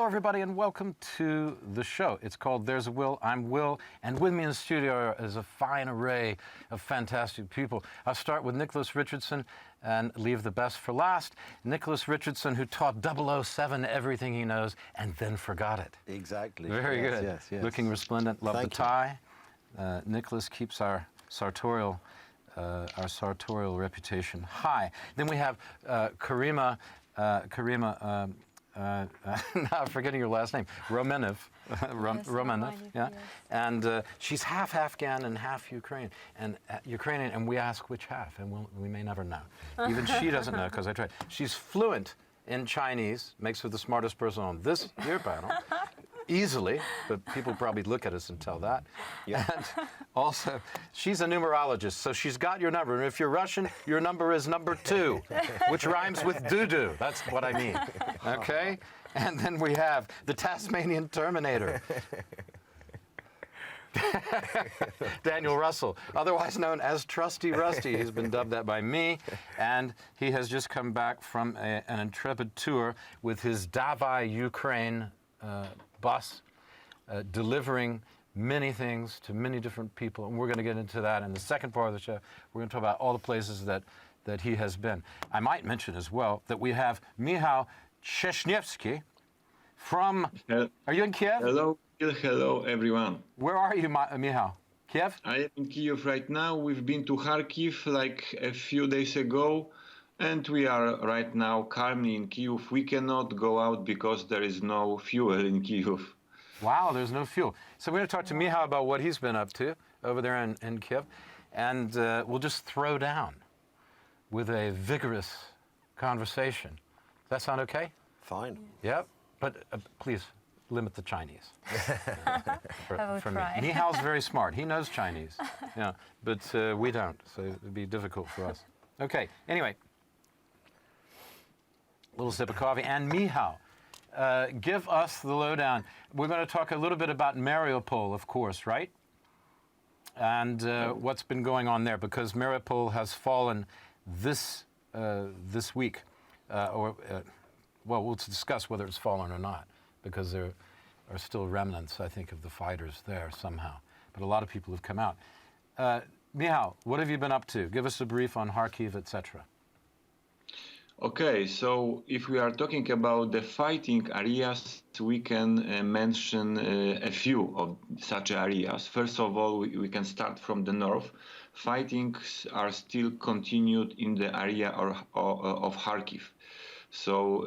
Hello, everybody, and welcome to the show. It's called There's a Will, I'm Will, and with me in the studio is a fine array of fantastic people. I'll start with Nicholas Richardson and leave the best for last. Nicholas Richardson, who taught 007 everything he knows and then forgot it. Exactly. Very good. Yes. Looking resplendent. Love Thank the tie. Nicholas keeps our sartorial reputation high. Then we have Karima. Now I'm forgetting your last name. Romaniv. Romaniv. Yeah. Yes. And she's half Afghan and half Ukrainian. And we ask which half, and we may never know. Even she doesn't know because I tried. She's fluent in Chinese, makes her the smartest person on this here panel. Easily, but people probably look at us and tell that. Yeah. And also, she's a numerologist, so she's got your number. And if you're Russian, your number is number 2, which rhymes with doo-doo. That's what I mean. Okay? And then we have the Tasmanian Terminator. Daniel Russell, otherwise known as Trusty Rusty. He's been dubbed that by me, and he has just come back from an intrepid tour with his Davai Ukraine bus, delivering many things to many different people, and we're going to get into that in the second part of the show. We're going to talk about all the places that he has been. I might mention as well that we have Michal Trzezniewski from... Are you in Kyiv? Hello, everyone. Where are you, Michal? Kyiv? I am in Kyiv right now. We've been to Kharkiv like a few days ago, and we are right now calmly in Kyiv. We cannot go out because there is no fuel in Kyiv. Wow, there's no fuel. So we're going to talk to Michal about what he's been up to over there in Kyiv, and we'll just throw down with a vigorous conversation. Does that sound okay? Fine. Yep. But please limit the Chinese. I will try. Me. Michal's very smart. He knows Chinese. Yeah, but we don't, so it'd be difficult for us. Okay. Anyway. Little sip of coffee. And Michal, give us the lowdown. We're going to talk a little bit about Mariupol, of course, right? And what's been going on there, because Mariupol has fallen this week. Well, we'll discuss whether it's fallen or not, because there are still remnants, I think, of the fighters there somehow. But a lot of people have come out. Michal, what have you been up to? Give us a brief on Kharkiv, etc. Okay, so if we are talking about the fighting areas, we can mention a few of such areas. First of all, we can start from the north. Fightings are still continued in the area of Kharkiv. So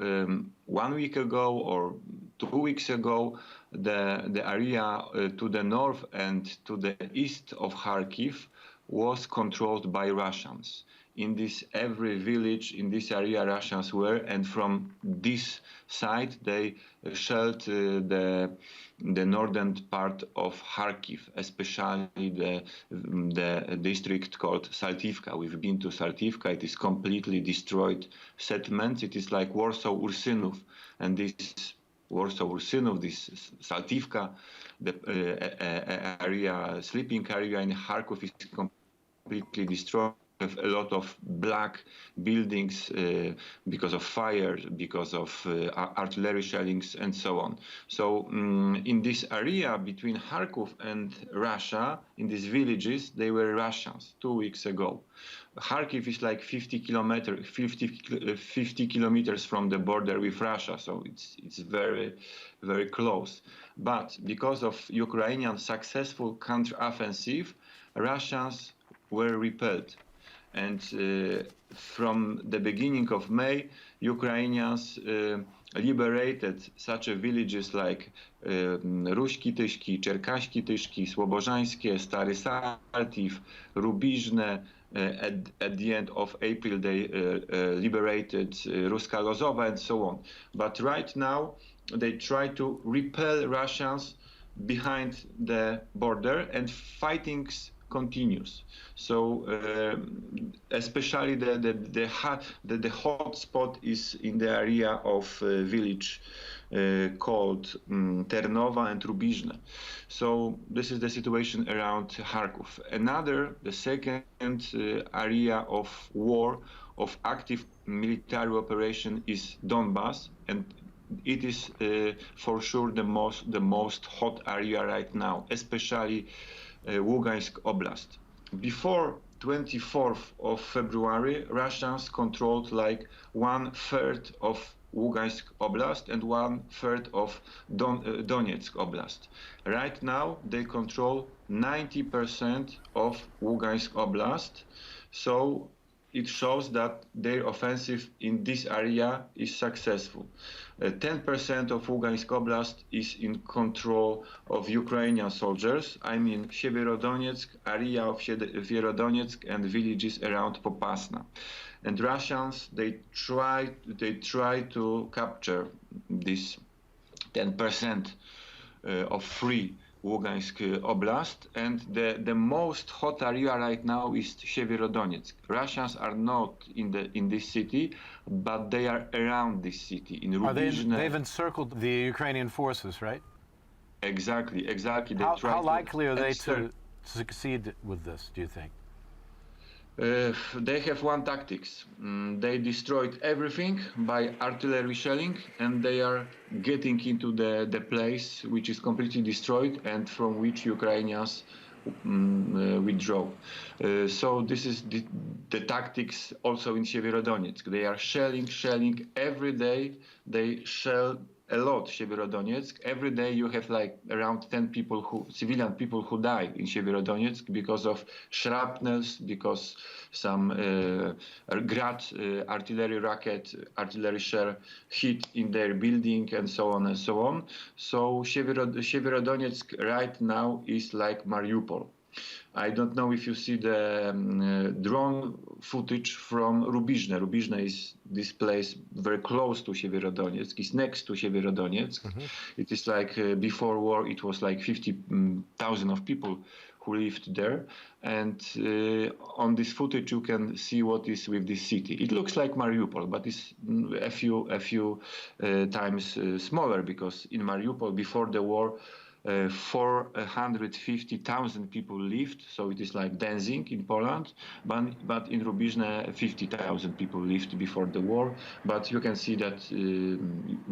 1 week ago or 2 weeks ago, the area to the north and to the east of Kharkiv was controlled by Russians. In every village in this area, Russians were, and from this side they shelled the northern part of Kharkiv, especially the district called Saltivka. We've been to Saltivka. It is completely destroyed settlement. It is like Warsaw Ursynów, and this Warsaw Ursynów, this Saltivka, the area, sleeping area in Kharkiv is completely destroyed. Have a lot of black buildings because of fire, because of artillery shellings, and so on. So in this area between Kharkiv and Russia, in these villages, they were Russians 2 weeks ago. Kharkiv is like 50 kilometers from the border with Russia, so it's very, very close. But because of Ukrainian successful counteroffensive, Russians were repelled. And from the beginning of May, Ukrainians liberated such villages like Ruśki Tyszki, Czerkaśki Tyszki, Słobożańskie, Stary Saltiv, Rubiżne. At the end of April, they liberated Ruska Lozowa and so on. But right now, they try to repel Russians behind the border, and fightings continues. So especially the hot spot is in the area of village called Ternova and Rubiżne. So this is the situation around Kharkiv. The second area of war, of active military operation is Donbas, and it is for sure the most hot area right now, especially Lugansk Oblast. Before 24th of February, Russians controlled like 1/3 of Lugansk Oblast and 1/3 of Donetsk Oblast. Right now, they control 90% of Lugansk Oblast, so it shows that their offensive in this area is successful. 10% of Lugansk Oblast is in control of Ukrainian soldiers. I mean, Severodonetsk, area of Severodonetsk and villages around Popasna. And Russians, they try to capture this 10% of free Lugansk Oblast, and the most hot area right now is Severodonetsk. Russians are not in this city, but they are around this city. In Rubizhne. They've encircled the Ukrainian forces, right? Exactly. How likely are they to succeed with this, do you think? They have one tactics. They destroyed everything by artillery shelling, and they are getting into the place which is completely destroyed and from which Ukrainians withdraw. So this is the tactics also in Severodonetsk. They are shelling every day. They shell a lot Severodonetsk. Every day you have like around 10 civilian people who die in Severodonetsk because of shrapnels, because some Grad artillery artillery shell hit in their building, and so on and so on. So Severodonetsk right now is like Mariupol. I don't know if you see the drone footage from Rubizhne. Rubizhne is this place very close to Severodonetsk. It's next to Severodonetsk. Mm-hmm. It is like before war, it was like 50,000 of people who lived there. And on this footage, you can see what is with this city. It looks like Mariupol, but it's a few times smaller, because in Mariupol before the war, 450,000 people lived, so it is like Danzig in Poland, but in Rubizhne 50,000 people lived before the war. But you can see that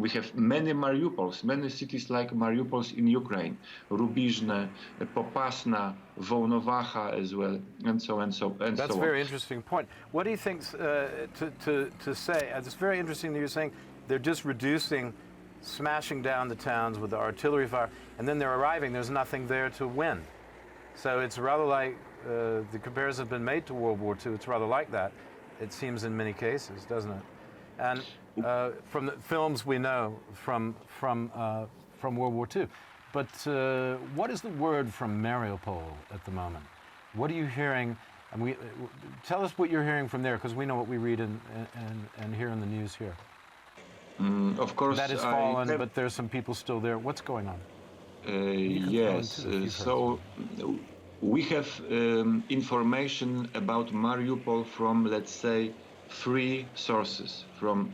we have many Mariupols, many cities like Mariupols in Ukraine, Rubizhne, Popasna, Volnovaha as well, and so on. That's a very interesting point. What do you think to say? It's very interesting that you're saying they're just smashing down the towns with the artillery fire, and then they're arriving, there's nothing there to win. So it's rather like, the comparison has been made to World War II, it's rather like that, it seems, in many cases, doesn't it? And from the films we know from World War II. But what is the word from Mariupol at the moment? What are you hearing? And tell us what you're hearing from there, because we know what we read and hear in the news here. Of course, that is fallen, but there's some people still there. What's going on? Yes, so we have information about Mariupol from, let's say, 3 sources: from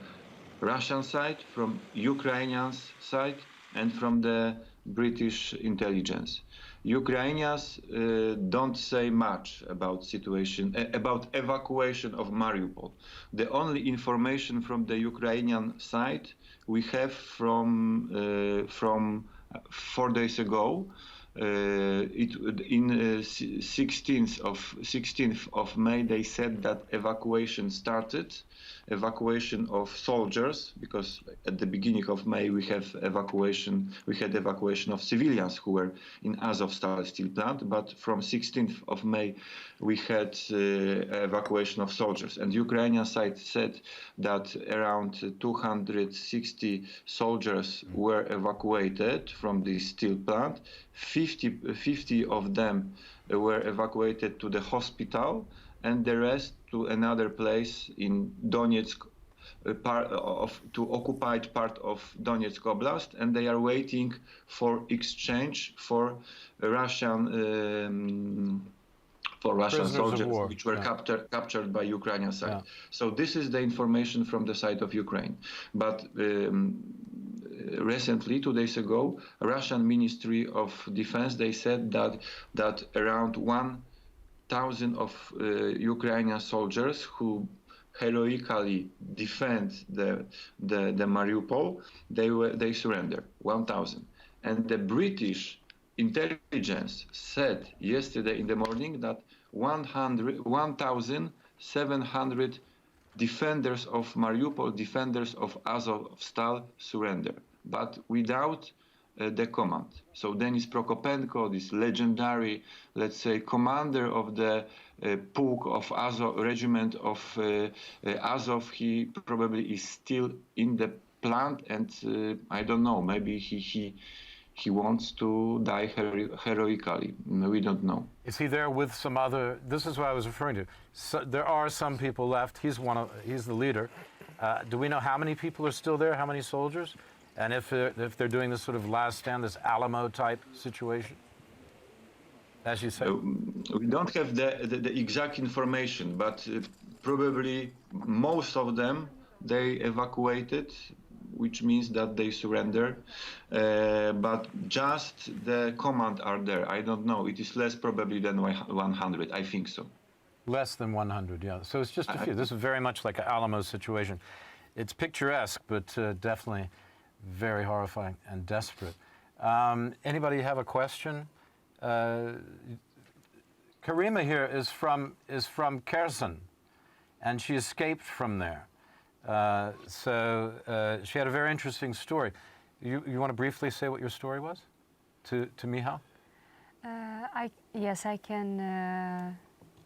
Russian side, from Ukrainian side, and from the British intelligence. Ukrainians don't say much about about evacuation of Mariupol. The only information from the Ukrainian side we have from 4 days ago. In 16th of May, they said that evacuation started. Evacuation of soldiers, because at the beginning of May we had evacuation of civilians who were in Azovstal steel plant, but from 16th of May we had evacuation of soldiers. And Ukrainian side said that around 260 soldiers were evacuated from the steel plant. 50 of them were evacuated to the hospital, and the rest to another place in Donetsk, to occupied part of Donetsk Oblast, and they are waiting for exchange for Russian soldiers which were captured by Ukrainian side. Yeah. So this is the information from the side of Ukraine. But recently, 2 days ago, Russian Ministry of Defense, they said that around 1,000 of Ukrainian soldiers who heroically defend the Mariupol, they surrender 1,000. And the British intelligence said yesterday in the morning that 1,700 defenders of Mariupol, defenders of Azovstal surrender, but without the command. So Denis Prokopenko, this legendary, let's say, commander of the Pulk of Azov, regiment of Azov, he probably is still in the plant, and I don't know, maybe he wants to die heroically. We don't know. Is he there with some other? This is what I was referring to. So there are some people left. He's the leader. Do we know how many people are still there? How many soldiers? And if they're doing this sort of last stand, this Alamo type situation, as you say? We don't have the exact information, but probably most of them, they evacuated, which means that they surrender. But just the command are there. I don't know. It is less probably than 100. I think so. Less than 100, yeah. So it's just a few. This is very much like an Alamo situation. It's picturesque, but definitely very horrifying and desperate. Anybody have a question? Karima here is from Kherson, and she escaped from there. So she had a very interesting story. You want to briefly say what your story was to Michał? Yes, I can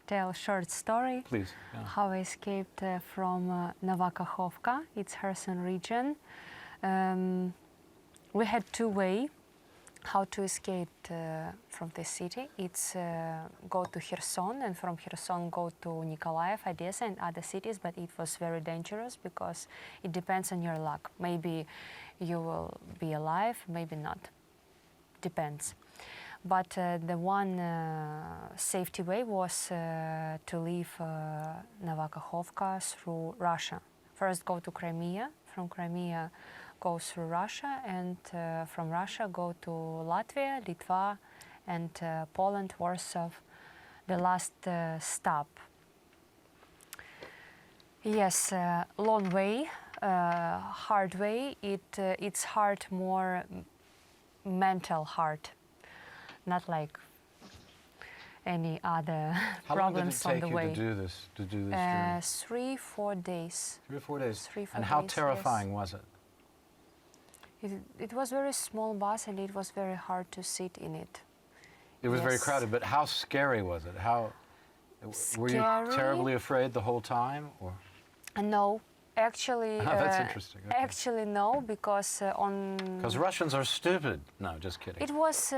tell a short story. Please. Yeah. How I escaped from Nowa Kachovka. It's Kherson region. We had two ways how to escape from the city. It's go to Kherson, and from Kherson go to Nikolaev, Odessa, and other cities, but it was very dangerous because it depends on your luck. Maybe you will be alive, maybe not. Depends. But the one safety way was to leave Nowa Kachovka through Russia. First go to Crimea, from Crimea go through Russia, and from Russia go to Latvia, Litva, and Poland, Warsaw, the last stop. Yes, long way, hard way. It's hard, more mental hard, not like any other problems on the way. How long did it take you to do this journey? 3-4 days. 3 or 4 days. 3-4 and how days, terrifying yes. was it? It was very small bus, and it was very hard to sit in it. It was very Yes. crowded, but how scary was it? Were you Scary? terribly afraid the whole time, or? No, actually. That's interesting. Okay. Actually, no, because on. Because Russians are stupid. No, just kidding. It was.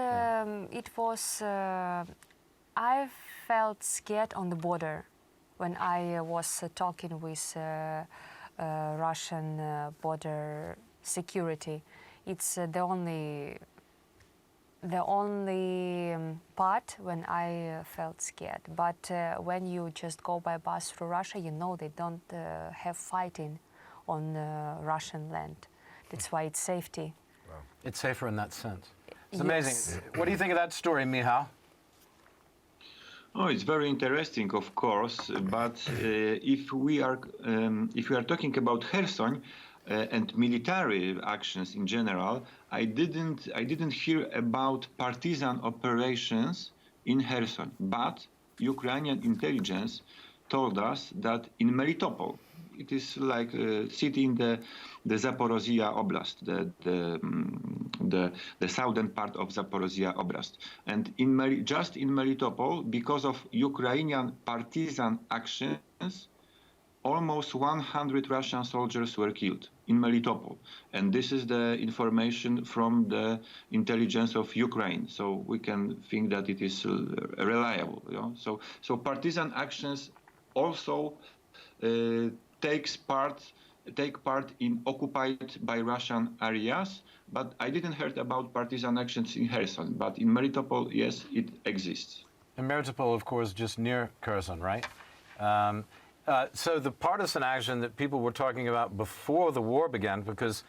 I felt scared on the border when I was talking with Russian border security. It's the only part when I felt scared. But when you just go by bus through Russia, you know they don't have fighting on Russian land. That's why it's safety. Wow. It's safer in that sense. It's Yes. amazing. What do you think of that story, Michał? Oh, it's very interesting, of course. But if we are talking about Kherson and military actions in general, I didn't hear about partisan operations in Kherson. But Ukrainian intelligence told us that in Melitopol, it is like a city in the Zaporozhye Oblast, the southern part of Zaporozhye Oblast. And just in Melitopol, because of Ukrainian partisan actions, almost 100 Russian soldiers were killed in Melitopol. And this is the information from the intelligence of Ukraine. So we can think that it is reliable. You know? So partisan actions also take part in occupied by Russian areas, but I didn't heard about partisan actions in Kherson. But in Melitopol, yes, it exists. And Melitopol, of course, just near Kherson, right? So the partisan action that people were talking about before the war began, because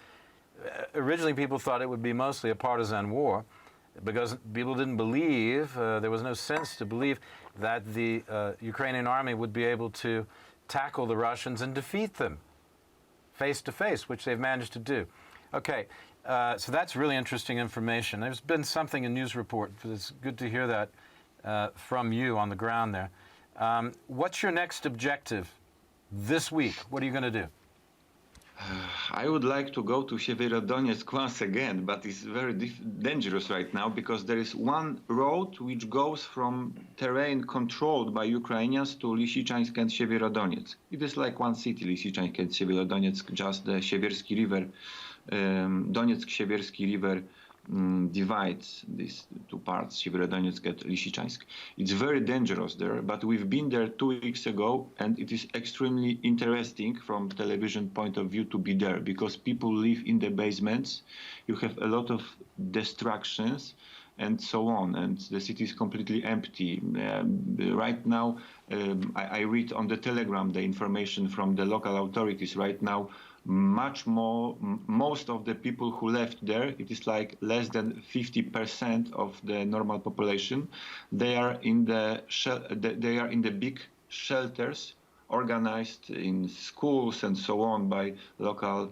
originally people thought it would be mostly a partisan war, because people didn't believe, there was no sense to believe that the Ukrainian army would be able to tackle the Russians and defeat them face to face, which they've managed to do. Okay, so that's really interesting information. There's been something in news report, but it's good to hear that from you on the ground there. What's your next objective this week? What are you going to do? I would like to go to Severodonetsk once again, but it's very dangerous right now because there is one road which goes from terrain controlled by Ukrainians to Lysychansk and Severodonetsk. It is like one city, Lysychansk and Severodonetsk, just the Siewierski River, Donetsk-Siewierski River divides these two parts, Severodonetsk and Lysychansk. It's very dangerous there, but we've been there 2 weeks ago, and it is extremely interesting from television point of view to be there, because people live in the basements, you have a lot of destructions, and so on, and the city is completely empty. Right now, I read on the Telegram the information from the local authorities right now. Most of the people who left there, it is like less than 50% of the normal population. They are in the big shelters organized in schools and so on by local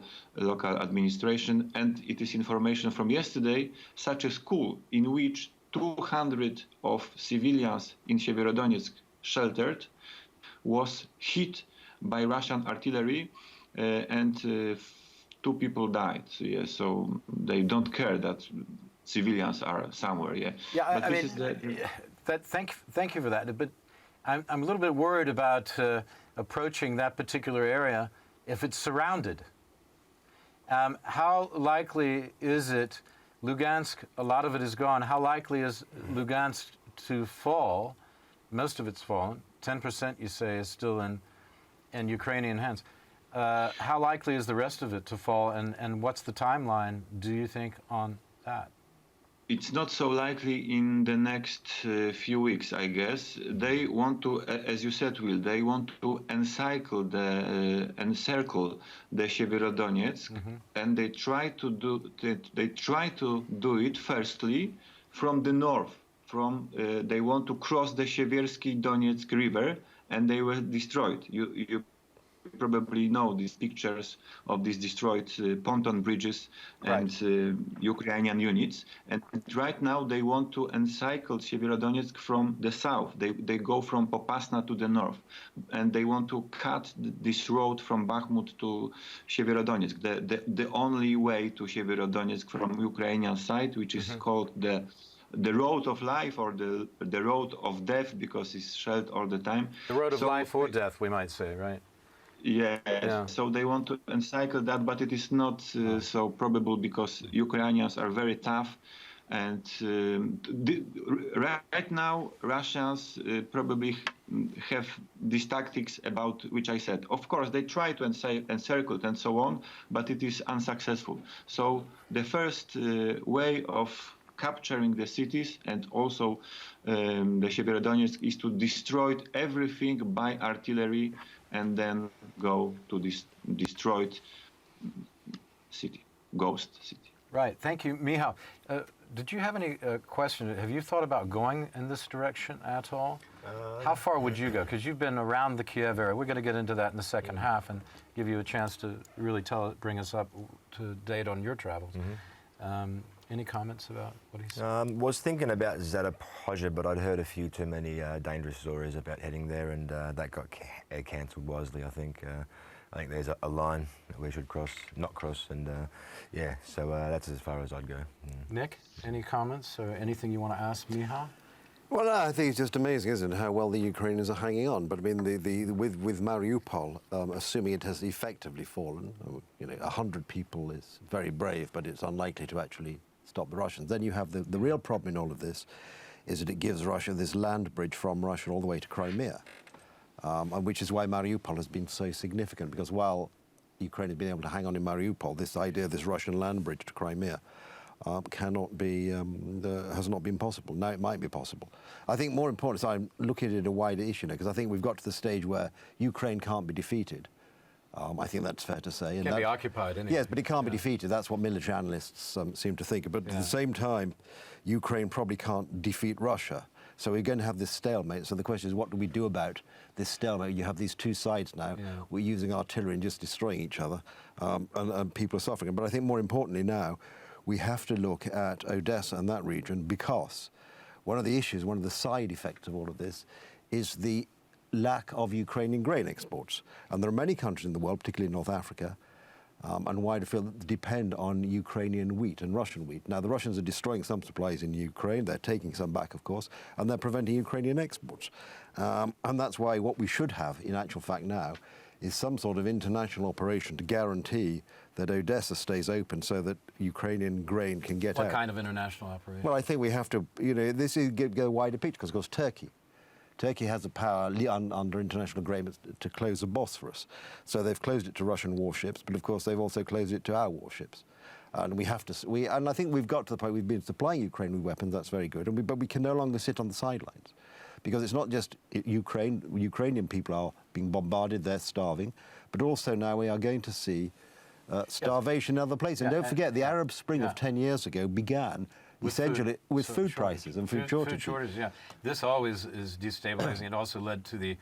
administration. And it is information from yesterday, such a school in which 200 of civilians in Severodonetsk sheltered was hit by Russian artillery. And 2 people died. Yeah, so they don't care that civilians are somewhere. Yeah. Yeah, I mean, thank you for that. But I'm a little bit worried about approaching that particular area if it's surrounded. How likely is it, Lugansk? A lot of it is gone. How likely is Lugansk to fall? Most of it's fallen. 10%, you say, is still in Ukrainian hands. How likely is the rest of it to fall, and what's the timeline, do you think, on that? It's not so likely in the next few weeks, I guess. They want to, as you said, Will, they want to encircle the Severodonetsk, and they try to do it firstly from the north. They want to cross the Siewierski Donetsk River, and they were destroyed. You probably know these pictures of these destroyed pontoon bridges and Ukrainian units. And right now they want to encircle Severodonetsk from the south. They go from Popasna to the north. And they want to cut this road from Bakhmut to Severodonetsk. The only way to Severodonetsk from Ukrainian side, which is called the road of life, or the road of death, because it's shelled all the time. The road of life or death, we might say, right? Yes, yeah. So they want to encircle that, but it is not so probable, because Ukrainians are very tough, and right now Russians probably have these tactics about which I said. Of course, they try to encircle it and so on, but it is unsuccessful. So the first way of capturing the cities and also the Severodonetsk is to destroy everything by artillery, and then go to this destroyed city, ghost city. Right. Thank you, Michał. Did you have any question? Have you thought about going in this direction at all? How far would you go? Because you've been around the Kyiv area. We're going to get into that in the second half and give you a chance to really bring us up to date on your travels. Any comments about what he said? Was thinking about Zaporozhye, but I'd heard a few too many dangerous stories about heading there, and that got cancelled wisely, I think. I think there's a line that we should not cross, and yeah, so that's as far as I'd go. Nick, any comments or anything you want to ask Michał? Well, no, I think it's just amazing, isn't it, how well the Ukrainians are hanging on. But I mean, with Mariupol, assuming it has effectively fallen, 100 people is very brave, but it's unlikely to actually stop the Russians. Then you have the real problem in all of this is that it gives Russia this land bridge from Russia all the way to Crimea, and which is why Mariupol has been so significant, because while Ukraine has been able to hang on in Mariupol, this idea of this Russian land bridge to Crimea has not been possible. Now it might be possible. I think more important is I'm looking at it a wider issue now, because I think we've got to the stage where Ukraine can't be defeated. I think that's fair to say. It can be occupied, anyway. Yes, but it can't be defeated. That's what military analysts seem to think. But at the same time, Ukraine probably can't defeat Russia. So we're going to have this stalemate. So the question is, what do we do about this stalemate? You have these two sides now. Yeah. We're using artillery and just destroying each other, and people are suffering. But I think more importantly now, we have to look at Odessa and that region, because one of the issues, one of the side effects of all of this is the lack of Ukrainian grain exports. And there are many countries in the world, particularly North Africa, and wider field, that depend on Ukrainian wheat and Russian wheat. Now, the Russians are destroying some supplies in Ukraine. They're taking some back, of course, and they're preventing Ukrainian exports. And that's why what we should have, in actual fact now, is some sort of international operation to guarantee that Odessa stays open so that Ukrainian grain can get out. What kind of international operation? Well, I think we have to, this is go a wider picture, because of course Turkey has the power under international agreements to close the Bosphorus. So they've closed it to Russian warships, but of course they've also closed it to our warships. And we have to, and I think we've got to the point we've been supplying Ukraine with weapons, that's very good, but we can no longer sit on the sidelines. Because it's not just Ukrainian people are being bombarded, they're starving, but also now we are going to see starvation in other places. And don't forget, the Arab Spring of 10 years ago began essentially with food prices and food shortages. Food shortages, yeah. This always is destabilizing. It also led to the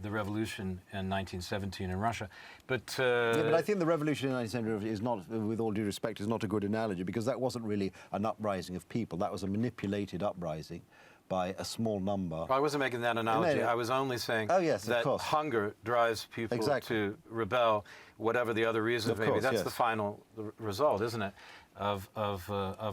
revolution in 1917 in Russia. But yeah, but I think the revolution in 1917 is not, with all due respect, is not a good analogy, because that wasn't really an uprising of people. That was a manipulated uprising by a small number. I wasn't making that analogy. I was only saying that hunger drives people to rebel, whatever the other reasons may be. That's the final result, isn't it, of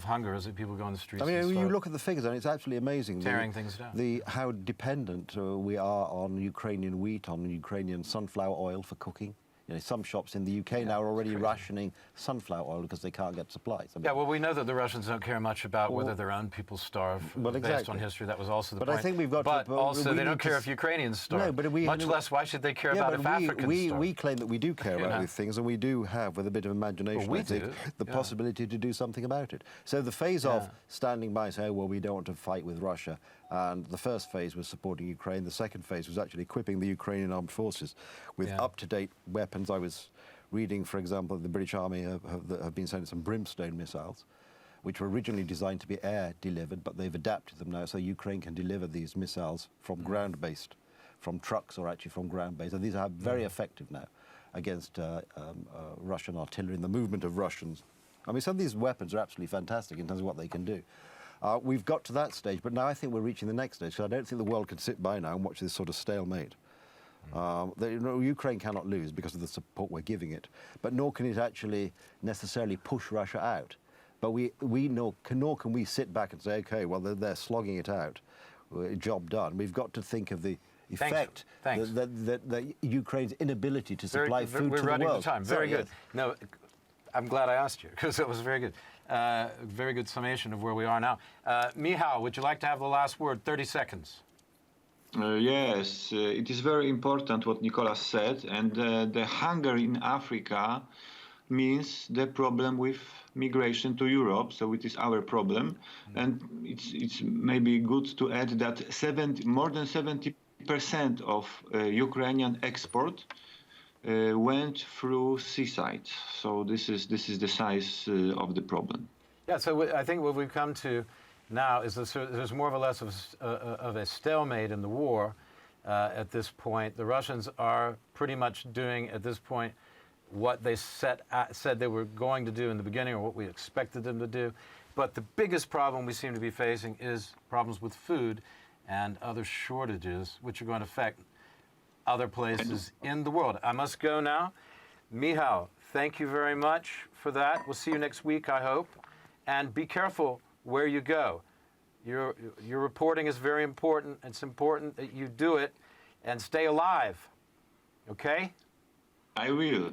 hunger, is that people go on the streets. I mean, you look at the figures, and it's absolutely amazing. Tearing things down. How dependent we are on Ukrainian wheat, on Ukrainian sunflower oil for cooking. Some shops in the UK now are already rationing sunflower oil because they can't get supplies. I mean, yeah, well, we know that the Russians don't care much about whether their own people starve. Based on history, that was also the point. I think we've got but also, they don't care if Ukrainians starve. No, but much less, why should they care about if Africans starve? We claim that we do care about these things, and we do have, with a bit of imagination, I think, the possibility to do something about it. So the phase of standing by and saying, well, we don't want to fight with Russia, and the first phase was supporting Ukraine. The second phase was actually equipping the Ukrainian armed forces with up-to-date weapons. I was reading, for example, the British Army have been sending some brimstone missiles, which were originally designed to be air-delivered, but they've adapted them now so Ukraine can deliver these missiles from ground-based, from trucks or actually from ground-based. And these are very effective now against Russian artillery and the movement of Russians. I mean, some of these weapons are absolutely fantastic in terms of what they can do. We've got to that stage, but now I think we're reaching the next stage. So I don't think the world can sit by now and watch this sort of stalemate. Ukraine cannot lose because of the support we're giving it, but nor can it actually necessarily push Russia out. But nor can we sit back and say, okay, well, they're slogging it out, job done. We've got to think of the effect that Ukraine's inability to supply food to the world. We're running out of time. Very good. No, I'm glad I asked you, because it was very good. Very good summation of where we are now. Michał, would you like to have the last word? 30 seconds. Yes, it is very important what Nicholas said, and the hunger in Africa means the problem with migration to Europe, so it is our problem. And it's maybe good to add that more than 70% of Ukrainian export went through seaside. So this is the size of the problem. Yeah, so I think what we've come to now is there's more or less of a stalemate in the war at this point. The Russians are pretty much doing at this point what they said they were going to do in the beginning, or what we expected them to do. But the biggest problem we seem to be facing is problems with food and other shortages, which are going to affect other places in the world. I must go now. Michał, thank you very much for that. We'll see you next week, I hope. And be careful where you go. Your reporting is very important. It's important that you do it and stay alive. Okay? I will.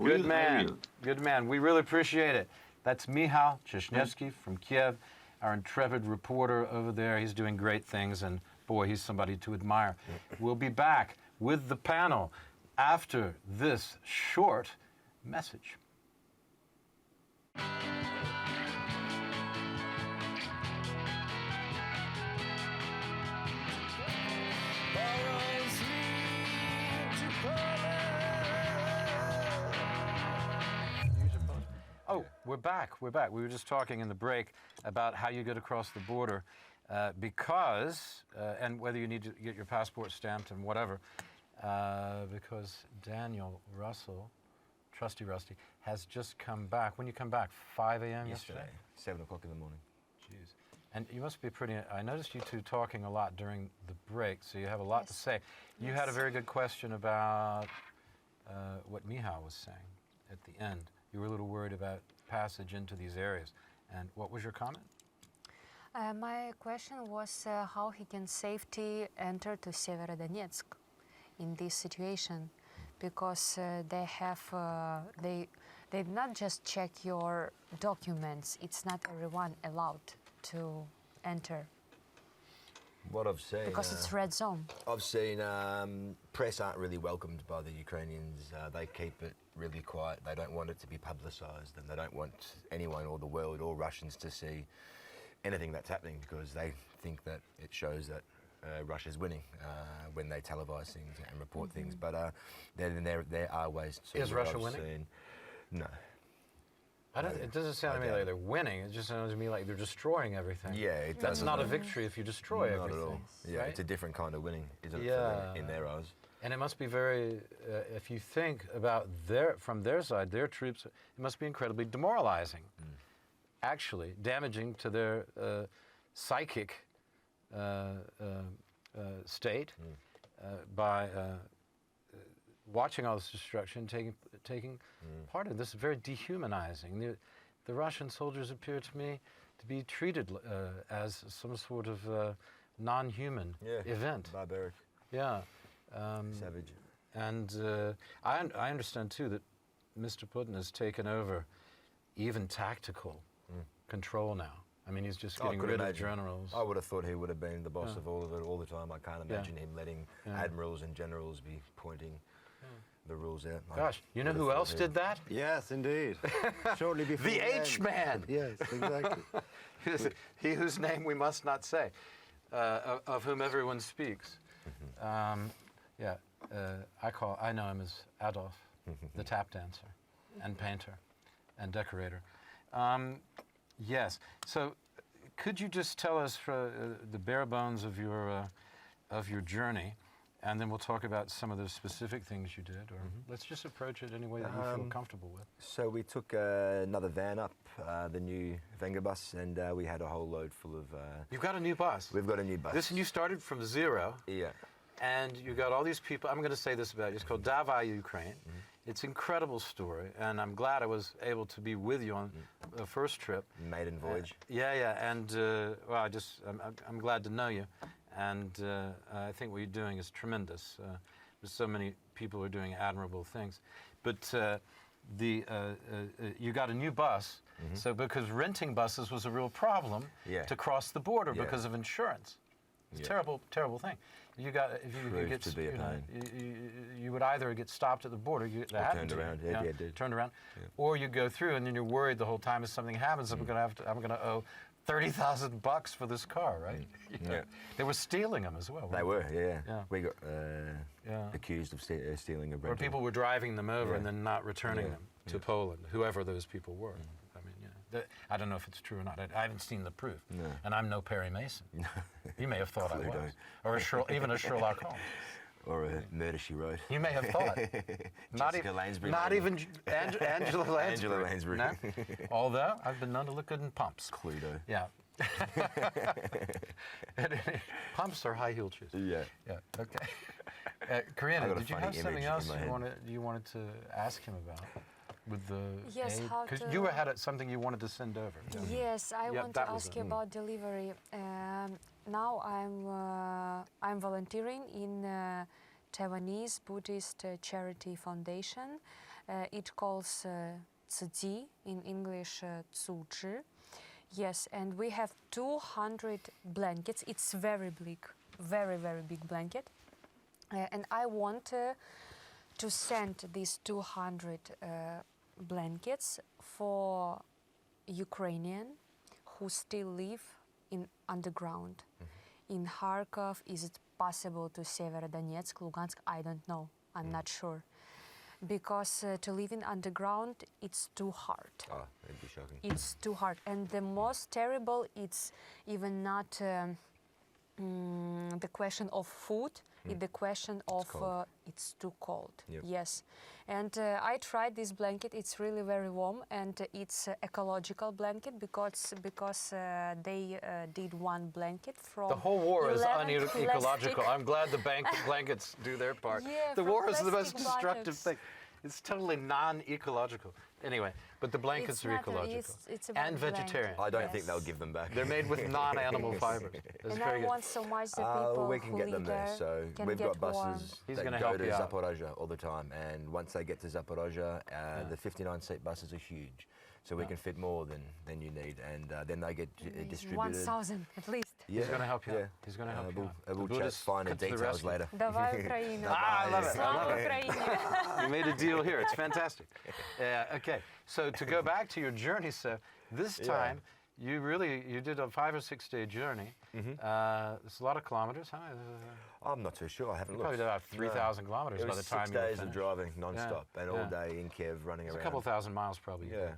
Good man. Good man. We really appreciate it. That's Michal Trzezniewski from Kyiv, our intrepid reporter over there. He's doing great things, and boy, he's somebody to admire. We'll be back with the panel after this short message. Oh, we're back. We were just talking in the break about how you get across the border because, and whether you need to get your passport stamped and whatever, because Daniel Russell, Trusty Rusty, has just come back. When you come back, 5 a.m. yesterday? 7 o'clock in the morning. Jeez. And you must be pretty, I noticed you two talking a lot during the break, so you have a lot to say. You had a very good question about what Michał was saying at the end. You were a little worried about passage into these areas. And what was your comment? My question was how he can safely enter to Severodonetsk in this situation, because they not just check your documents. It's not everyone allowed to enter. What I've seen... Because it's red zone. I've seen press aren't really welcomed by the Ukrainians. They keep it really quiet. They don't want it to be publicised, and they don't want anyone or the world or Russians to see anything that's happening, because they think that it shows that Russia's winning when they televise things and report things. But there are ways to... Is Russia winning? No. It doesn't sound to me like they're winning. It just sounds to me like they're destroying everything. Yeah, that's not a victory if you destroy everything. Not at all. Yeah, right? It's a different kind of winning, isn't it? Yeah. In their eyes. And it must be very, if you think about from their side, their troops, it must be incredibly demoralizing. Actually, damaging to their psychic state by watching all this destruction, taking part in this. Is very dehumanizing. The Russian soldiers appear to me to be treated as some sort of non-human event. Barbaric. Yeah. Savage. And I understand too that Mr. Putin has taken over even tactical control now. I mean, he's just getting rid of generals. I would have thought he would have been the boss of all of it all the time. I can't imagine him letting admirals and generals be pointing the rules out. Gosh, you know who else did that? Yes, indeed. Shortly before the H-man. Yes, exactly. He whose name we must not say, of whom everyone speaks. I know him as Adolf, the tap dancer, and painter, and decorator. Yes. So, could you just tell us the bare bones of your journey, and then we'll talk about some of the specific things you did, or let's just approach it any way that you feel comfortable with. So we took another van up, the new Wenger bus, and we had a whole load full of... You've got a new bus. We've got a new bus. Listen, you started from zero. Yeah. And you got all these people. I'm going to say this about you. It's called Davai Ukraine. It's an incredible story, and I'm glad I was able to be with you on the first trip. Maiden voyage. And I'm glad to know you, and I think what you're doing is tremendous. There's so many people who are doing admirable things, but you got a new bus. So because renting buses was a real problem to cross the border because of insurance. It's a terrible, terrible thing. You would either get stopped at the border, turned around, turned around, or you go through and then you're worried the whole time if something happens, I'm going to owe $30,000 for this car, right? They were stealing them as well. They were, yeah. We got accused of stealing a rental. Or people were driving them over and then not returning them to Poland, whoever those people were. I mean, I don't know if it's true or not. I haven't seen the proof, and I'm no Perry Mason. You may have thought I was, or even a Sherlock Holmes, or a Murder She Wrote. You may have thought. Not even Angela Lansbury. Angela Lansbury. No? Although I've been known to look good in pumps. Cluedo. Yeah. Pumps or high-heeled shoes. Yeah. Okay. Karina, did you have something else you wanted to ask him about? With the because you had something you wanted to send over. Yes, I want to ask you about delivery. Now I'm volunteering in Taiwanese Buddhist charity foundation. It calls Tzu in English, 组织. Yes, and we have 200 blankets. It's very big, very, very big blanket. And I want to send these 200 blankets for Ukrainian who still live in underground. In Kharkov, is it possible to Severodonetsk, Lugansk? I don't know. I'm not sure. because to live in underground, it's too hard. Oh, it'd be shocking. It's too hard. And the most terrible, it's even not the question of food, it's the question of cold. it's too cold. Yep. Yes. And I tried this blanket. It's really very warm, and it's ecological blanket because they did one blanket from The whole war is 11 unecological. plastic- I'm glad the blankets do their part. Yeah, the from war is the most plastic destructive blankets. thing. It's totally non-ecological. Anyway, but the blankets It's are not a- ecological it's about and blanket. vegetarian. I don't think Yes. they'll give them back. They're made with non-animal fibers. It's And very I good. want so much the people we can who get them live there. there So can we've get got warm. buses He's that gonna go help to you out. Zaporozhia all the time. And once they get to Zaporozhia, the 59-seat buses are huge. So we can fit more than you need. And then they get distributed. 1,000 at least. Yeah, He's gonna help you out. yeah. He's gonna help you we'll, out. We'll The chat Buddhists finer come to the details rescue. later. Давай Україна. I love it. Слава Україні. You made a deal here. It's fantastic. Okay, so to go back to your journey, so this Yeah. time you did a 5 or 6 day journey. It's a lot of kilometers, huh? I'm not too sure. I haven't You looked. probably did about 3,000 kilometers It by was the time 6 you were days of finished. driving non-stop and all yeah. day in Kyiv running It's a around. couple thousand miles probably. you Yeah. did.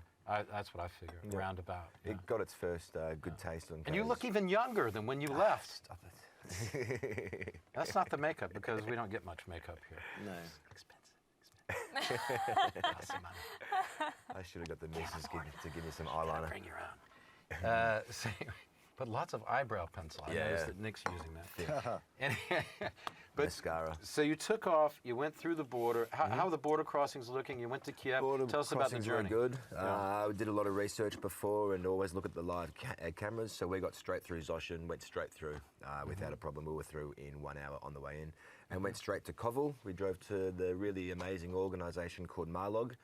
That's what I figure, Yeah. roundabout. Yeah. It got its first good taste on And you cars. look even younger than when you left. Stop it. That's not the makeup because we don't get much makeup here. No. Expensive. Lots of money. I should have got the missus to give me some Gotta eyeliner. bring your own. So, but lots of eyebrow pencil. I Yeah. noticed that Nick's using that. Anyway, but Mascara. so you took off. You went through the border. How are the border crossings looking? You went to Kiev. Border Tell us about the crossings journey. were good. We did a lot of research before and always look at the live cameras. So we got straight through Zoshin, went straight through without a problem. We were through in 1 hour on the way in, and went straight to Kovel. We drove to the really amazing organisation called Marlog,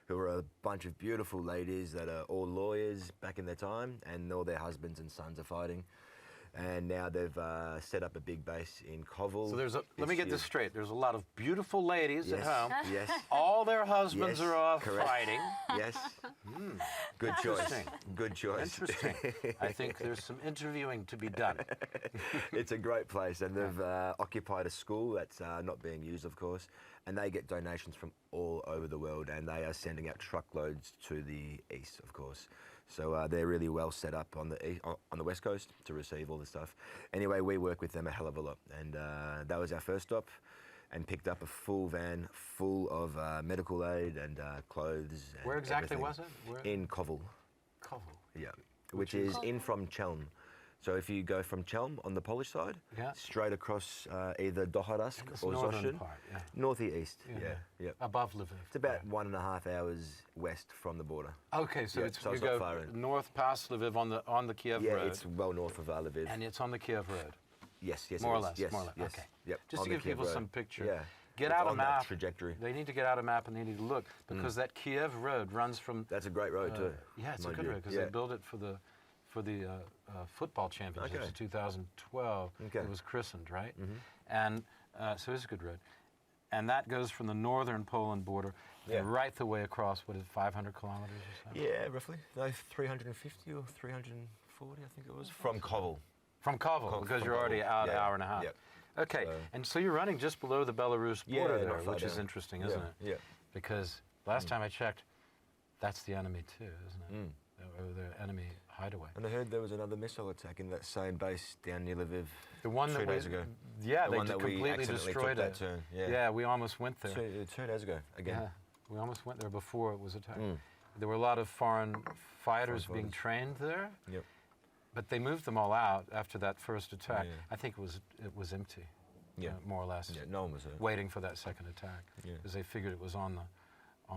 who are a bunch of beautiful ladies that are all lawyers back in their time, and all their husbands and sons are fighting. And now they've set up a big base in Kovel. So let me get this straight. There's a lot of beautiful ladies at home. Yes. All their husbands Yes, are off correct. fighting. Yes. Good choice. Interesting. Good choice. Interesting. I think there's some interviewing to be done. It's a great place, and they've occupied a school that's not being used, of course, and they get donations from all over the world, and they are sending out truckloads to the east, of course. So they're really well set up on the west coast to receive all the stuff. Anyway, we work with them a hell of a lot, and that was our first stop, and picked up a full van full of medical aid and clothes. And Where exactly everything. was it? Where? In Kovel. Kovel. Yeah, which is in from Chelm. So if you go from Chelm on the Polish side, Yeah. straight across either Doharask This or northern Zoshin, part, yeah. northeast. Yeah. Above Lviv. It's about 1.5 hours west from the border. Okay, so Yeah, it's so you it's not go far in. north past Lviv on the Kiev Yeah, road, it's well north of Lviv. and it's on the Kiev road. Yes, More or it is. less. Yes, More or less. yes. Okay. Yep. Just on to the give Kiev people road. some picture. Yeah. Get It's out a on that map. trajectory. They need to get out a map and they need to look because that Kiev road runs from. That's a great road too. Yeah, it's a mind good you. road because Yeah. they built it for the football championships Okay. in 2012. Okay. It was christened, right? And so it's a good road. And that goes from the northern Poland border Yeah. right the way across, what is it, 500 kilometers or something? Yeah, roughly. No, 350 or 340, I think it was. From Kovel. From Kovel, because from you're already Kovel. out an Yeah, hour and a half. yep. Okay, and so you're running just below the Belarus border Yeah, there, not far which is down. interesting, isn't it? Yeah. Because last time I checked, that's the enemy too, isn't it? Or the enemy hideaway. And I heard there was another missile attack in that same base down near Lviv. The one 2 that days ago. Yeah, The they one that we completely accidentally destroyed took it. that turn, yeah. Yeah, we almost went there. 2 days ago, again. Yeah, we almost went there before it was attacked. There were a lot of foreign fighters being fighters. trained there, Yep. but they moved them all out after that first attack. Yeah. I think it was empty, Yeah. more or less, Yeah, no one was there. waiting for that second attack Yeah. because they figured it was on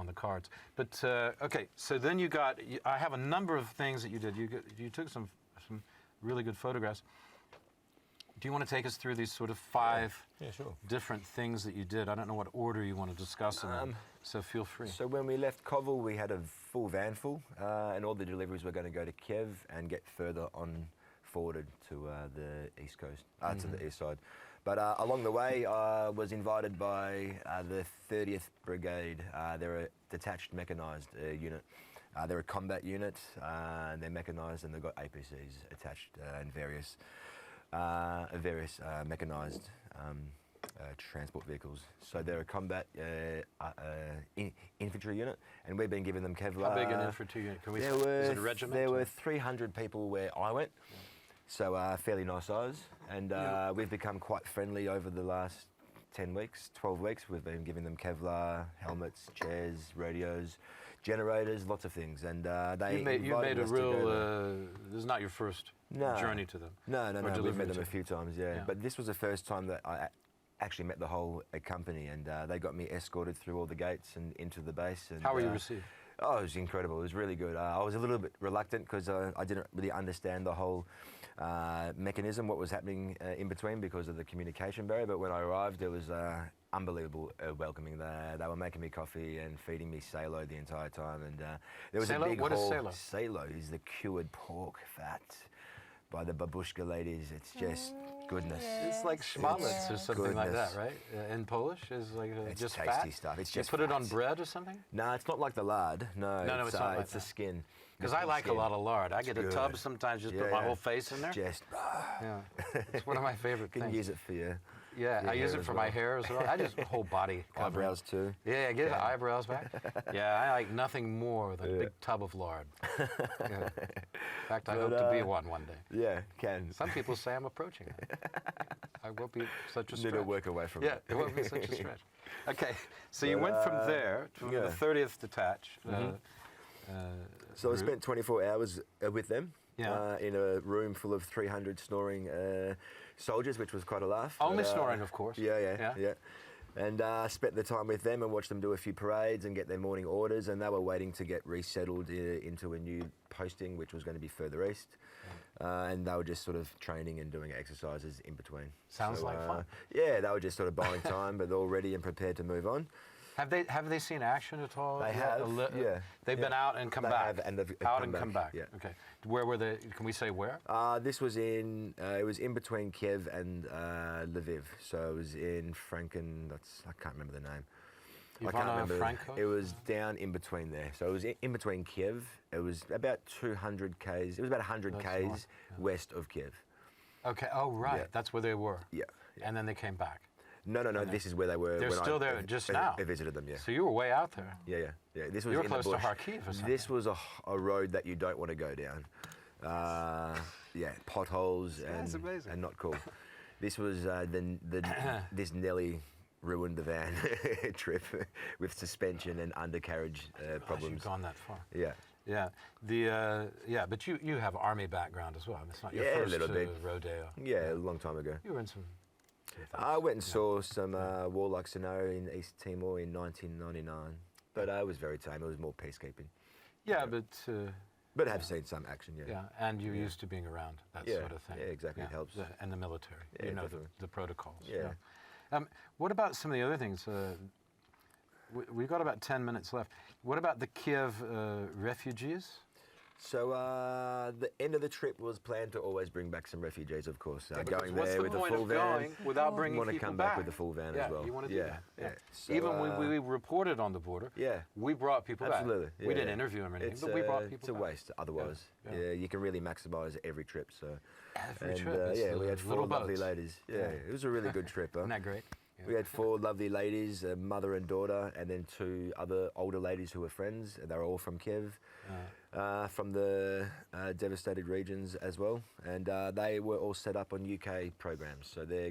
the cards. But okay, so then I have a number of things that you did. You took some really good photographs. Do you want to take us through these sort of 5 Yeah, sure. different things that you did? I don't know what order you want to discuss them, so feel free. So when we left Kovel, we had a full van full, and all the deliveries were going to go to Kyiv and get further on forwarded to the east coast, to the east side. But along the way, I was invited by the 30th Brigade. They're a detached mechanised unit. They're a combat unit, and they're mechanised, and they've got APCs attached and various mechanised transport vehicles. So they're a combat infantry unit, and we've been giving them Kevlar. How big an infantry unit? Can we? There Is it a regiment? There or- were 300 people where I went, so fairly nice size, and we've become quite friendly over the last 10 weeks, 12 weeks. We've been giving them Kevlar, helmets, chairs, radios, generators, lots of things, and they You made invited a us to go real. there. This is not your first No. journey to them. No, or we've met delivery them to a few times, Yeah. But this was the first time that I actually met the whole company, and they got me escorted through all the gates and into the base. And, How were you received? Oh, it was incredible. It was really good. I was a little bit reluctant because I didn't really understand the whole mechanism, what was happening in between because of the communication barrier. But when I arrived, it was unbelievable welcoming. They were making me coffee and feeding me salo the entire time. And there was Salo? a big What is hall. salo? Salo is the cured pork fat by the babushka ladies. It's just goodness. It's like schmaltz or something like that, right? In Polish, is like It's just tasty fat. stuff. It's You just put it on fat. bread or something? No, it's not like the lard. No, No, it's not like it's the that. skin. Because I like a lot of lard. I get a good. tub sometimes, just put my whole face in there. Just Yeah, it's one of my favorite can things. use it for your Yeah, your I use hair it as for my well. hair as well. I just whole body covering. eyebrows too. Yeah, get the eyebrows back. Yeah, I like nothing more than a big tub of lard. Yeah. In fact, I hope to be one day. Yeah, can. Some people say I'm approaching it. I won't be such a Need stretch. to work away from Yeah, it. it won't be such a stretch. Okay, so you went from there to yeah. the 30th Detach. So I spent 24 hours with them. Yeah. In a room full of 300 snoring soldiers, which was quite a laugh. Only But, snoring, of course. Yeah. And spent the time with them and watched them do a few parades and get their morning orders. And they were waiting to get resettled into a new posting, which was going to be further east. And they were just sort of training and doing exercises in between. Sounds like fun. Yeah, they were just sort of buying time, but they're all ready and prepared to move on. Have they seen action at all? They have, yeah. They've been out and come They back. have, and they've out come and come back, back. yeah. Okay. Where were they? Can we say where? This was in, it was in between Kyiv and Lviv. So it was in Franken, I can't remember the name. Ivano-Frankovsk? It was down in between there. So it was in between Kyiv. It was about 200 Ks, it was about 100 That's Ks north, west of Kyiv. Okay. Oh, right. Yeah. That's where they were. Yeah. And then they came back. No, this is where they were. They're when still I, there just now. I visited them, yeah. So you were way out there. Yeah. This was You were in close the to bush. Kharkiv or something. This was a road that you don't want to go down. Potholes That's amazing. and not cool. This was this nearly ruined the van trip with suspension and undercarriage Gosh, problems. you've gone that far. Yeah. Yeah. But you have army background as well. It's not your Yeah, a first little bit. rodeo. Yeah, a long time ago. You were in some. I went and saw some warlike scenario in East Timor in 1999, but it was very tame. It was more peacekeeping. Yeah, but. But I have seen some action, yeah. Yeah, and you're used to being around that Yeah, sort of thing. yeah, exactly, it helps. And the military. Yeah, you know definitely. the protocols. Yeah. What about some of the other things? We've got about 10 minutes left. What about the Kyiv refugees? So the end of the trip was planned to always bring back some refugees, of course. Because Going what's there the with a point full of van. going without bringing want to people come back? back with a full van Yeah, as well. you want to do that. Yeah. So, Even when we reported on the border, Yeah. we brought people Absolutely. back. We didn't interview them or anything, but we brought people It's a back. waste otherwise. Yeah. Yeah, you can really maximise every trip. So Every trip, it's we had little 4 lovely boats. ladies. Yeah, it was a really good trip. Isn't that great? Yeah. We had 4 lovely ladies, a mother and daughter, and then 2 other older ladies who were friends. They were all from Kyiv, from the devastated regions as well. And they were all set up on UK programs. So they're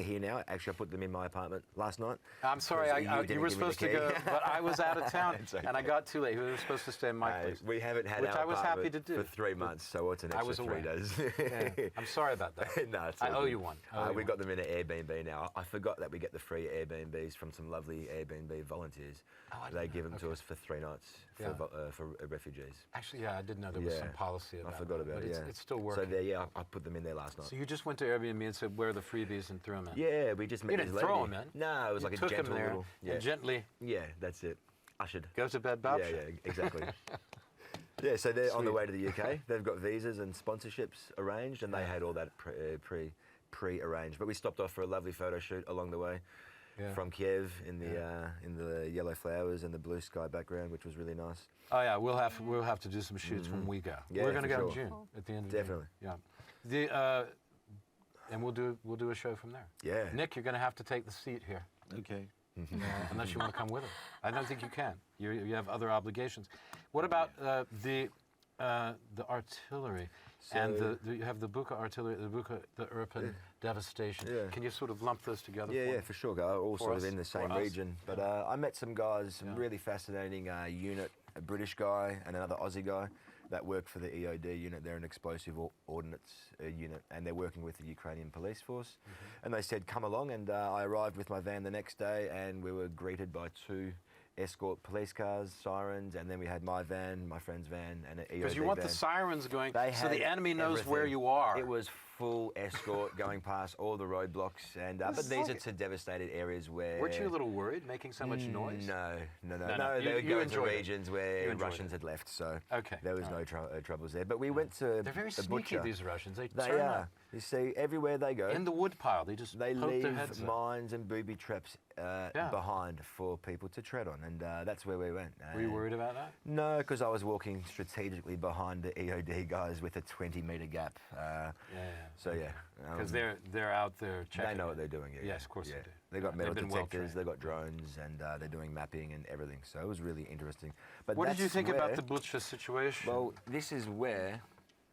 here now. Actually, I put them in my apartment last night. I'm sorry, Because you were didn't give me the supposed to go, key. but I was out of town It's okay. and I got too late. We were supposed to stay in my place. We haven't had Which our I was happy apartment to do. for 3 months, so what's an I extra was 3 away. days? Yeah. I'm sorry about that. No, it's I all owe good. you one. We got them in an Airbnb now. I forgot that we get the free Airbnbs from some lovely Airbnb volunteers. Oh, I They didn't give know. them to Okay. us for 3 nights Yeah. for refugees. Actually, yeah, I didn't know there was some policy about I forgot about but it. it's, Yeah, it's still working. So there, I put them in there last night. So you just went to Airbnb and said, where are the freebies and threw them in? Yeah, we just met You this didn't lady. throw them in. No, it was You like a took 'em gentle there little. Yeah, and gently yeah, that's it. Ushered. go to bed, Bob. Yeah, exactly. Yeah, so they're on the Sweet. way to the UK. They've got visas and sponsorships arranged, and they had all that pre-arranged. But we stopped off for a lovely photo shoot along the way Yeah. from Kyiv in the yellow flowers and the blue sky background, which was really nice. Oh yeah, we'll have to do some shoots when we go. Yeah, We're going to for go in sure. June at the end of Definitely. June. Yeah. and we'll do a show from there. Yeah. Nick, you're going to have to take the seat here. Okay. Unless you want to come with us. I don't think you can. You have other obligations. What about the artillery and you have the Bucha artillery, the Irpin devastation. Yeah. Can you sort of lump those together? Yeah, for sure. All For sort us, of in the same for us. region. But I met some guys, some really fascinating unit, a British guy and another Aussie guy that work for the EOD unit. They're an explosive ordnance unit, and they're working with the Ukrainian police force. And they said, come along, and I arrived with my van the next day, and we were greeted by 2 escort police cars, sirens, and then we had my van, my friend's van, and an EOD Because you want van. the sirens going They so the had enemy knows where everything. you are. It was full escort going past all the roadblocks, and but these are to devastated areas where. Weren't you a little worried making so much noise? No. No. They were You going to enjoyed it. regions You where enjoyed Russians had left, so Okay, there was all no troubles there. But we went to They're very the sneaky, butcher. these Russians. They They turn are. You see, everywhere they go, in the woodpile. They just they poke leave their heads up. mines and booby traps behind for people to tread on, and that's where we went. Were you And- worried about that? No, because I was walking strategically behind the EOD guys with a 20-metre gap. So yeah, Because they're out there checking. they know what they're doing. Yeah, Yes, of course yeah. they do. They got Yeah, metal they've been well detectors, trained. they got drones, and they're doing mapping and everything. So it was really interesting. But What did you that's think about where- the Bucha situation? Well, this is where.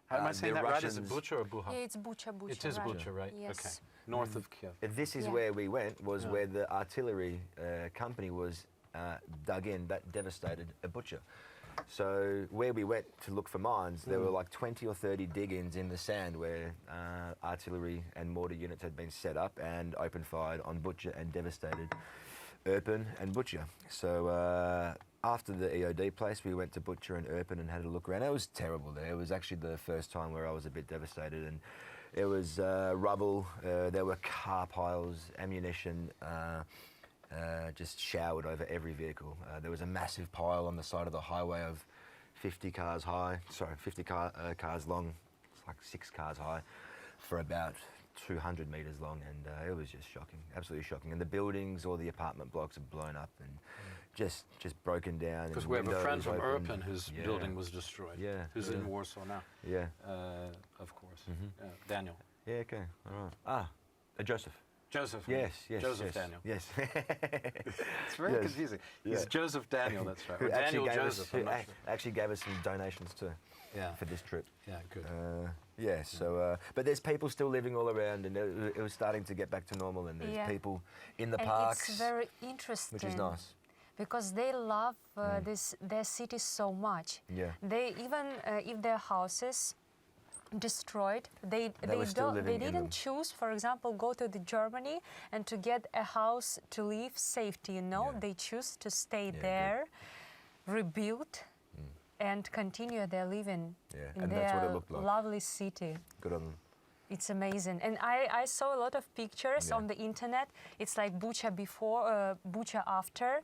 How am I saying the that right? Is it Russians- Bucha or Bucha? Yeah, it's Bucha, It is right? Bucha, right? Yes. Okay. North of Kyiv. This is Yeah. where we went. Was where the artillery company was dug in that devastated a butcher. So where we went to look for mines, there were like 20 or 30 dig-ins in the sand where artillery and mortar units had been set up and open fired on Butcher and devastated Irpin and Butcher. So after the EOD place, we went to Butcher and Irpin and had a look around. It was terrible there. It was actually the first time where I was a bit devastated, and it was rubble. There were car piles, ammunition. Just showered over every vehicle. There was a massive pile on the side of the highway of 50 cars high, 50 cars long, it's like 6 cars high, for about 200 metres long, and it was just shocking, absolutely shocking. And the buildings, all the apartment blocks are blown up and just broken down. Because and we have a friend windows from open. Irpin whose Yeah. building was destroyed. Yeah, Who's yeah. in Warsaw now. Yeah. Of course. Daniel. Yeah, okay, all right. Joseph. Joseph. Yes. Joseph yes. Daniel. Yes. It's very Yes. confusing. Yeah. He's Joseph Daniel, that's right. Who Or Daniel gave Joseph. I'm not sure. actually gave us some donations too Yeah. for this trip. Yeah, good. But there's people still living all around, and it was starting to get back to normal, and there's Yeah. people in the And parks, it's very interesting. which is nice. Because they love their city so much. Yeah. They even if their houses destroyed, they were still living in them. didn't choose, for example, go to the Germany and to get a house to live safety. Yeah. They choose to stay Yeah, there, rebuild, and continue their living Yeah, in and their that's what it looked like. lovely city. Good on them. It's amazing. And I saw a lot of pictures Yeah. on the internet. It's like Bucha before, Bucha after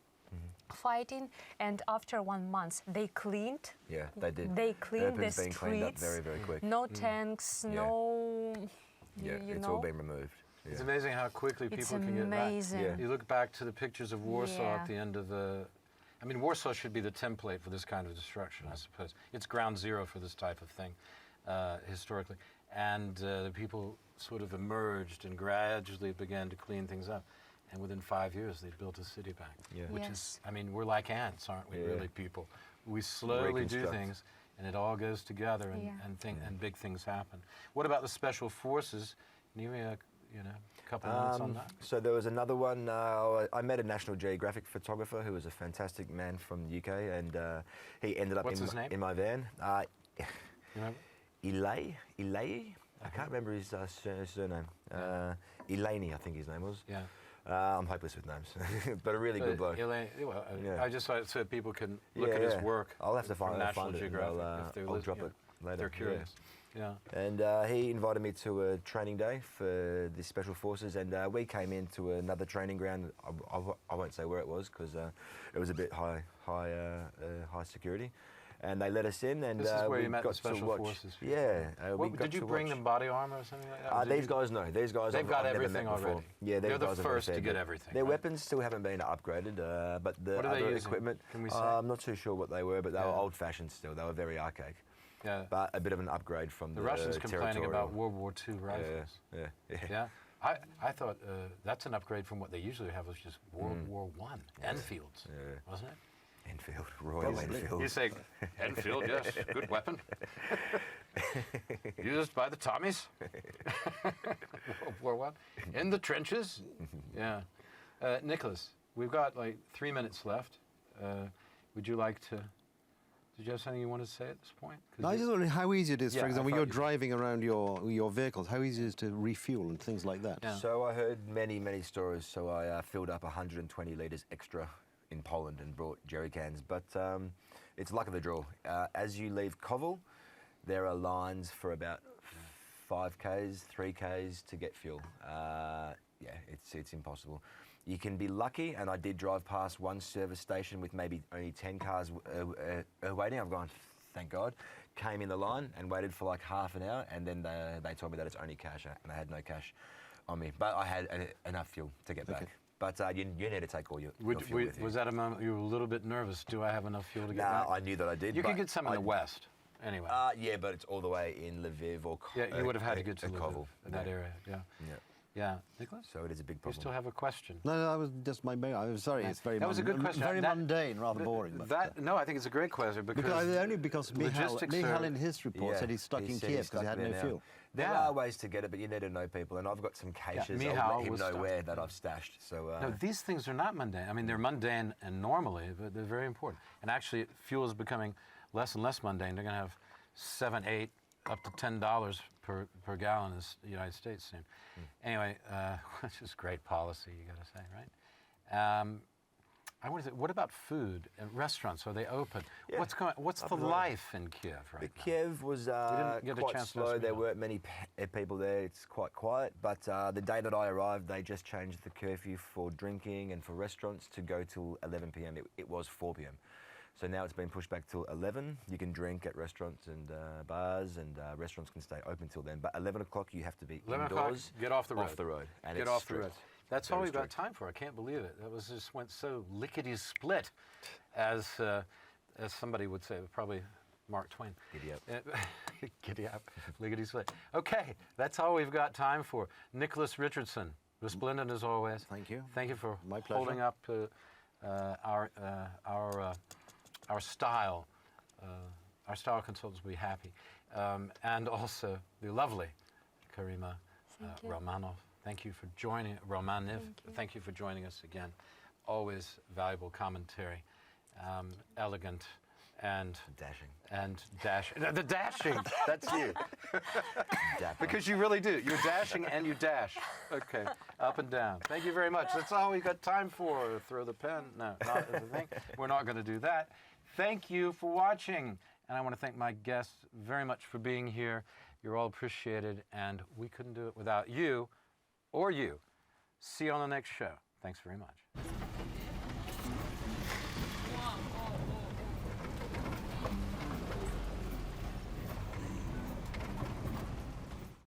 fighting, and after 1 month they cleaned. Yeah, they did. They cleaned the Irpin's been cleaned up streets. very, very quick. No tanks, Yeah. no. Yeah, you it's know. all been removed. It's Yeah. amazing how quickly It's people can get back. amazing. Yeah. You look back to the pictures of Warsaw Yeah. at the end of the... I mean, Warsaw should be the template for this kind of destruction, I suppose. It's ground zero for this type of thing, historically. And the people sort of emerged and gradually began to clean things up. And within 5 years, they built a city back. Yeah. Which Yes. is, I mean, we're like ants, aren't we, Yeah. really, people? We slowly do Reconstruct. things, and it all goes together, and, Yeah. and big things happen. What about the special forces? Can you give me a couple minutes on that? So there was another one. I met a National Geographic photographer who was a fantastic man from the UK, and he ended up What's his name? in my van. You remember? Ilay? I can't remember his surname. Elaney, I think his name was. Yeah. I'm hopeless with names, but a really good bloke. I just thought so people can look Yeah, at his yeah. work. I'll have to from find National it and Geographic if I'll lis- drop yeah, it later. They're curious. Yeah. And he invited me to a training day for the Special Forces, and we came into another training ground. I won't say where it was because it was a bit high security. And they let us in, and This is where we you met got the Special to watch. Forces. Yeah. we What, got did you to bring watch. them body armor or something like that? Or did These you- guys, no. These guys, They've got I've never everything met before. already. Yeah, these They're the guys have first never to said get that. everything, Their right? weapons still haven't been upgraded, but the What are they other using? equipment, Can we say? I'm not too sure what they were, but they were Yeah. old-fashioned still. They were very archaic. Yeah. But a bit of an upgrade from The Russians complaining territorial. about World War II rifles. Yeah. Yeah. I thought that's an upgrade from what they usually have, which is World War I. Enfields, wasn't it? Enfield, Royal Enfield. You say, Enfield, yes, good weapon. Used by the Tommies. World War I. In the trenches. Yeah. Nicholas, we've got like 3 minutes left. Would you like to... Did you have something you wanted to say at this point? No, I just wondering how easy it is, Yeah, for I example, thought you're you- driving around your vehicles, how easy it is to refuel and things like that. Yeah. So I heard many stories. So I filled up 120 litres extra in Poland and brought jerry cans. But it's luck of the draw. As you leave Kovel, there are lines for about 5Ks, 3Ks to get fuel. Yeah, it's impossible. You can be lucky, and I did drive past one service station with maybe only 10 cars waiting. I've gone, thank God. Came in the line and waited for like half an hour, and then they told me that it's only cash, and I had no cash on me. But I had enough fuel to get back. But you need to take all your fuel with you. Was that a moment you were a little bit nervous? Do I have enough fuel to get back? I knew that I did. You but could get some in the west, anyway. Yeah, but it's all the way in Lviv or Yeah, you would have had to get to Kovel. Lviv in that area. Yeah. Yeah. Yeah, Nicholas? So it is a big You problem. still have a question? No, I was just I was sorry, it's very That was a good question. very That- mundane, rather boring. But, No, I think it's a great question only because logistics Michal are- in his report said he's stuck he in said Kyiv he's because he stuck had there no now. fuel. There Yeah. are ways to get it, but you need to know people. And I've got some caches. Michal I'll let him was know stuck. where that I've stashed. So No, these things are not mundane. I mean, they're mundane and normally, but they're very important. And actually, fuel is becoming less and less mundane. They're going to have $7, $8, up to $10 per gallon in the United States soon. Anyway, which is great policy, you got to say, right? I want to say, what about food and restaurants? Are they open? Yeah. What's the life in Kyiv right now? Kyiv was didn't get a quite chance to slow. ask There me. weren't many people there. It's quite quiet. But the day that I arrived, they just changed the curfew for drinking and for restaurants to go till 11 p.m. It was 4 p.m. So now it's been pushed back till 11. You can drink at restaurants and bars, and restaurants can stay open till then. But 11 o'clock, you have to be 11 o'clock, indoors. get off the road. Off the road. And Get it's off the strict. road. That's all Very we've got strict. time for. I can't believe it. That was just went so lickety-split, as somebody would say, probably Mark Twain. Giddy up. Giddy up, lickety-split. Okay, that's all we've got time for. Nicholas Richardson, resplendent as always. Thank you. Thank you for My pleasure. holding up our style. Our style consultants will be happy. And also the lovely Karima Thank you. Romaniv. Thank you for joining, Romaniv. Thank you for joining us again. Always valuable commentary, elegant and Dashing. the dashing. That's you. Dapper. Because you really do. You're dashing and you dash. Okay, up and down. Thank you very much. That's all we got time for. Throw the pen. No, not the thing. We're not going to do that. Thank you for watching. And I want to thank my guests very much for being here. You're all appreciated, and we couldn't do it without you or you. See you on the next show. Thanks very much.